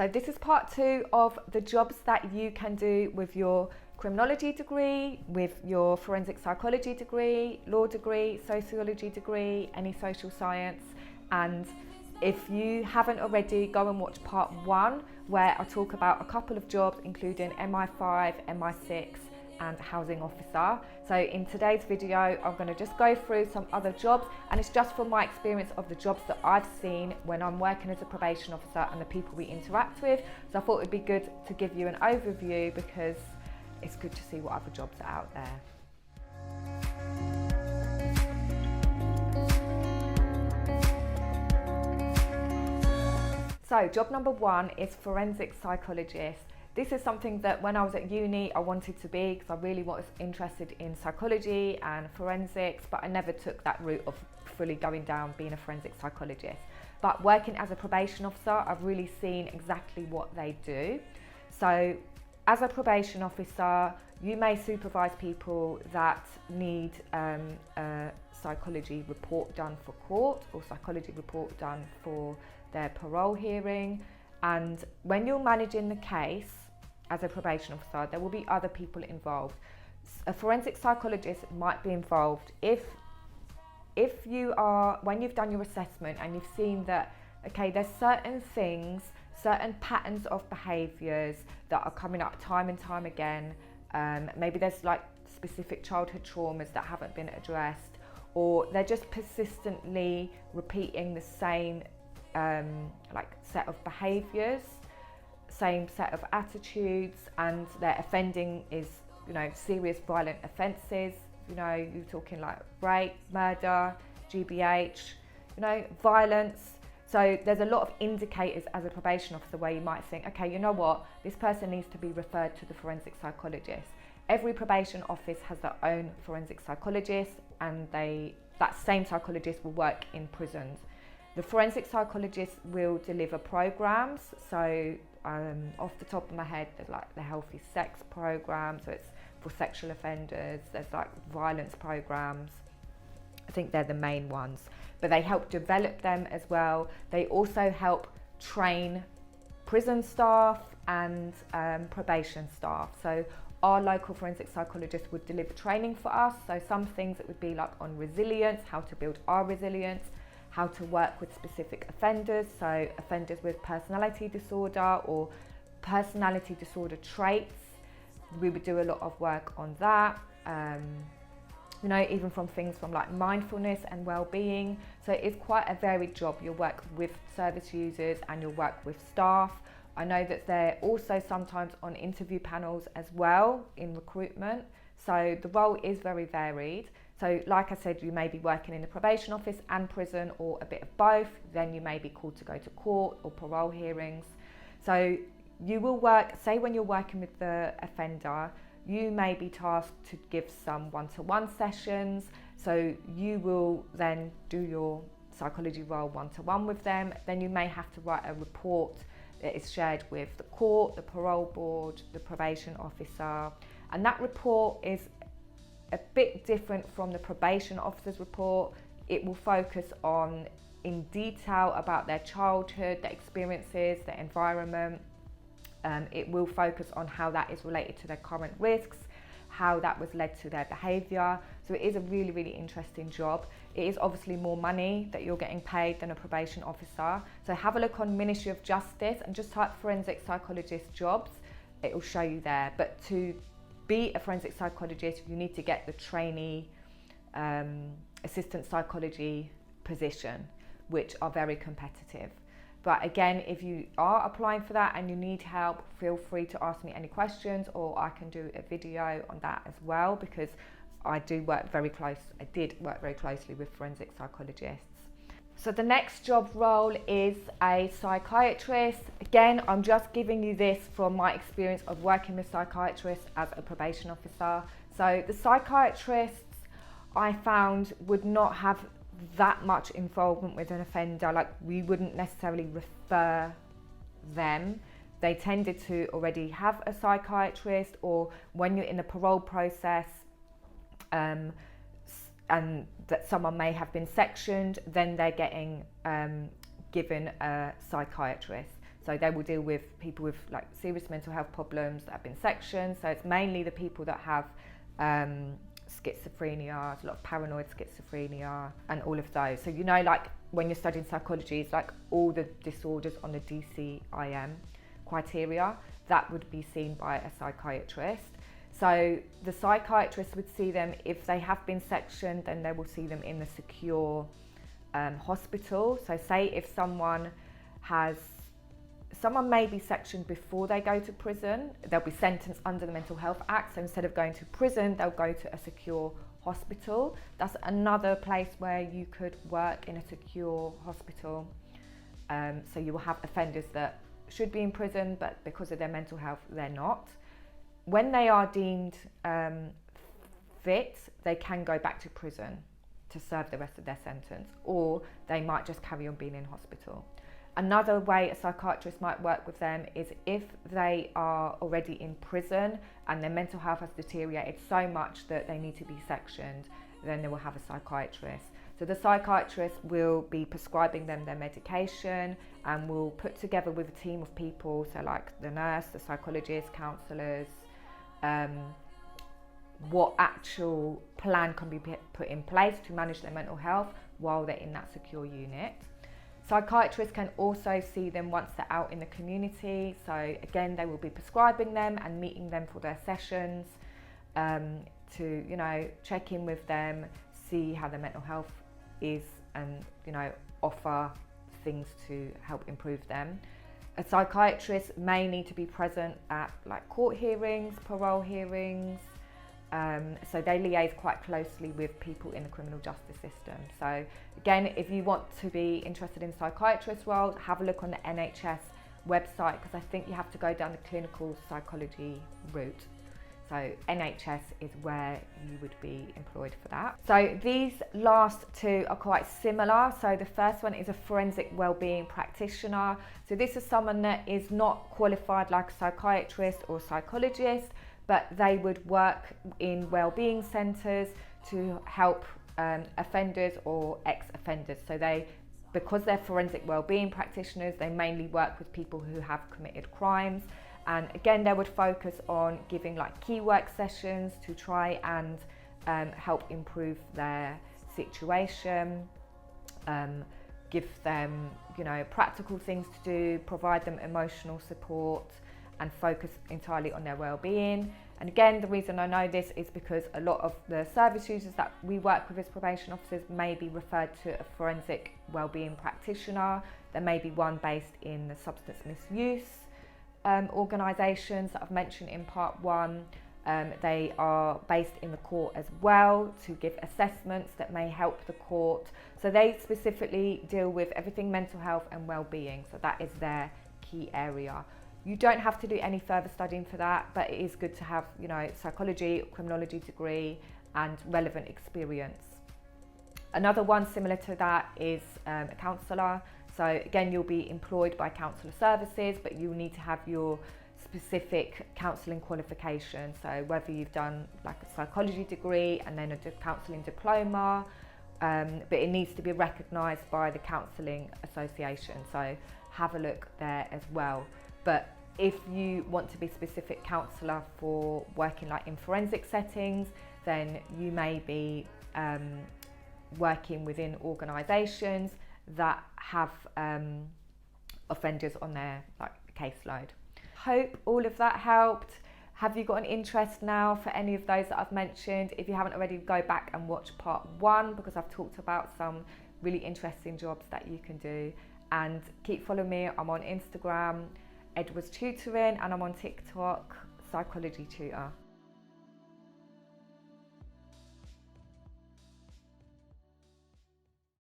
So this is part 2 of the jobs that you can do with your criminology degree, with your forensic psychology degree, law degree, sociology degree, any social science. And if you haven't already, go and watch part 1 where I talk about a couple of jobs including MI5, MI6 and housing officer. So in today's video, I'm going to just go through some other jobs, and it's just from my experience of the jobs that I've seen when I'm working as a probation officer and the people we interact with. So I thought it'd be good to give you an overview because it's good to see what other jobs are out there. So job number 1 is forensic psychologist. This is something that when I was at uni I wanted to be, because I really was interested in psychology and forensics, but I never took that route of fully going down being a forensic psychologist. But working as a probation officer, I've really seen exactly what they do. So as a probation officer, you may supervise people that need a psychology report done for court or psychology report done for their parole hearing. And when you're managing the case as a probation officer, there will be other people involved. A forensic psychologist might be involved if you are, when you've done your assessment and you've seen that, okay, there's certain things, certain patterns of behaviours that are coming up time and time again. Maybe there's like specific childhood traumas that haven't been addressed, or they're just persistently repeating the same set of behaviours, same set of attitudes, and their offending is, serious violent offences. You're talking like rape, murder, GBH, violence. So there's a lot of indicators as a probation officer where you might think, okay, you know what, this person needs to be referred to the forensic psychologist. Every probation office has their own forensic psychologist, and that same psychologist will work in prisons. The forensic psychologist will deliver programs. So off the top of my head, there's like the healthy sex program, so it's for sexual offenders. There's like violence programs. I think they're the main ones, but they help develop them as well. They also help train prison staff and probation staff. So our local forensic psychologist would deliver training for us. So some things it would be like on resilience, how to build our resilience, how to work with specific offenders, so offenders with personality disorder or personality disorder traits. We would do a lot of work on that. Even from things from like mindfulness and well-being. So it's quite a varied job. You'll work with service users and you'll work with staff. I know that they're also sometimes on interview panels as well in recruitment. So the role is very varied. So like I said, you may be working in the probation office and prison, or a bit of both. Then you may be called to go to court or parole hearings. So you will work, say when you're working with the offender, you may be tasked to give some one-to-one sessions. So you will then do your psychology role one-to-one with them. Then you may have to write a report that is shared with the court, the parole board, the probation officer. And that report is a bit different from the probation officer's report. It will focus on in detail about their childhood, their experiences, their environment. It will focus on how that is related to their current risks, how that was led to their behaviour. So it is a really, really interesting job. It is obviously more money that you're getting paid than a probation officer. So have a look on Ministry of Justice and just type forensic psychologist jobs. It will show you there. But to be a forensic psychologist, you need to get the trainee assistant psychology position, which are very competitive. But again, if you are applying for that and you need help, feel free to ask me any questions, or I can do a video on that as well, because I did work very closely with forensic psychologists. So the next job role is a psychiatrist. Again, I'm just giving you this from my experience of working with psychiatrists as a probation officer. So the psychiatrists I found would not have that much involvement with an offender. Like, we wouldn't necessarily refer them. They tended to already have a psychiatrist, or when you're in the parole process, and that someone may have been sectioned, then they're getting given a psychiatrist. So they will deal with people with like serious mental health problems that have been sectioned. So it's mainly the people that have schizophrenia, a lot of paranoid schizophrenia and all of those. So like when you're studying psychology, it's like all the disorders on the DCIM criteria, that would be seen by a psychiatrist. So the psychiatrist would see them, if they have been sectioned, then they will see them in the secure hospital. So say if someone may be sectioned before they go to prison, they'll be sentenced under the Mental Health Act. So instead of going to prison, they'll go to a secure hospital. That's another place where you could work, in a secure hospital. So you will have offenders that should be in prison, but because of their mental health, they're not. When they are deemed fit, they can go back to prison to serve the rest of their sentence, or they might just carry on being in hospital. Another way a psychiatrist might work with them is if they are already in prison and their mental health has deteriorated so much that they need to be sectioned, then they will have a psychiatrist. So the psychiatrist will be prescribing them their medication and will put together with a team of people, so like the nurse, the psychologist, counsellors, what actual plan can be put in place to manage their mental health while they're in that secure unit. Psychiatrists can also see them once they're out in the community. So again, they will be prescribing them and meeting them for their sessions to, check in with them, see how their mental health is, and, offer things to help improve them. A psychiatrist may need to be present at like court hearings, parole hearings. So they liaise quite closely with people in the criminal justice system. So again, if you want to be interested in psychiatrist roles, have a look on the NHS website, because I think you have to go down the clinical psychology route. So NHS is where you would be employed for that. So these last two are quite similar. So the first one is a forensic wellbeing practitioner. So this is someone that is not qualified like a psychiatrist or psychologist, but they would work in wellbeing centres to help offenders or ex-offenders. So because they're forensic wellbeing practitioners, they mainly work with people who have committed crimes. And again, they would focus on giving like key work sessions to try and help improve their situation, give them, practical things to do, provide them emotional support, and focus entirely on their well-being. And again, the reason I know this is because a lot of the service users that we work with as probation officers may be referred to a forensic wellbeing practitioner. There may be one based in the substance misuse organisations that I've mentioned in part one. They are based in the court as well to give assessments that may help the court. So they specifically deal with everything mental health and well-being. So that is their key area. You don't have to do any further studying for that, but it is good to have, psychology, criminology degree and relevant experience. Another one similar to that is a counsellor. So again, you'll be employed by counsellor services, but you need to have your specific counselling qualification. So whether you've done like a psychology degree and then a counselling diploma, but it needs to be recognised by the Counselling Association. So have a look there as well. But if you want to be specific counsellor for working like in forensic settings, then you may be working within organisations that have offenders on their caseload. Hope all of that helped. Have you got an interest now for any of those that I've mentioned? If you haven't already, go back and watch part one, because I've talked about some really interesting jobs that you can do. And keep following me. I'm on Instagram, Edwards Tutoring, and I'm on TikTok, Psychology Tutor.